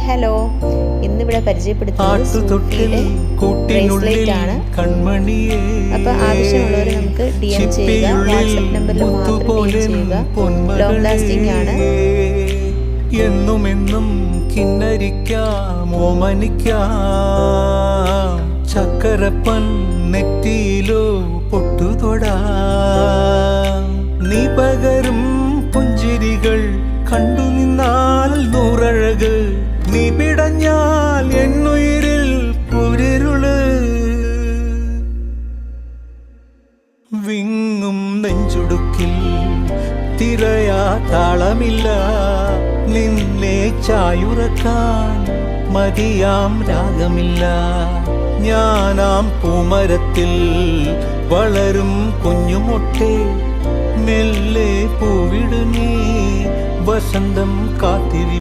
Hello, ഇന്നിവിടെ പരിചയപ്പെടുത്തുന്നത് bracelet ആണ്. അപ്പോൾ ആവശ്യമുള്ളവർ നമുക്ക് DM ചെയ്യുക. വാട്സപ്പ് നമ്പറിൽ മാത്രം DM ചെയ്യുക. ലോങ് ലാസ്റ്റിംഗ് ആണ്. എന്നുമെന്നും കിന്നരിക്കാം, ഓമനിക്കാം, ചക്കരപ്പൻ നെറ്റിയിലോ പൊട്ടുതൊടാം. നീ പകരും പുഞ്ചിരികൾ കണ്ടു നിന്നാൽ നൂറഴക്, നീ പിടഞ്ഞാൽ എന്നുയിരിൽ കുരിരുള്. വിങ്ങും നെഞ്ചുടുക്കിൽ തിരയാ താളമില്ല, നിന്നെ ചായുറക്കാൻ മതിയാം രാഗമില്ല. ഞാനാം പൂമരത്തിൽ വളരും കുഞ്ഞുമൊട്ടെ, മെല്ലെ പൂവിടു നീ വസന്തം കാത്തിരി.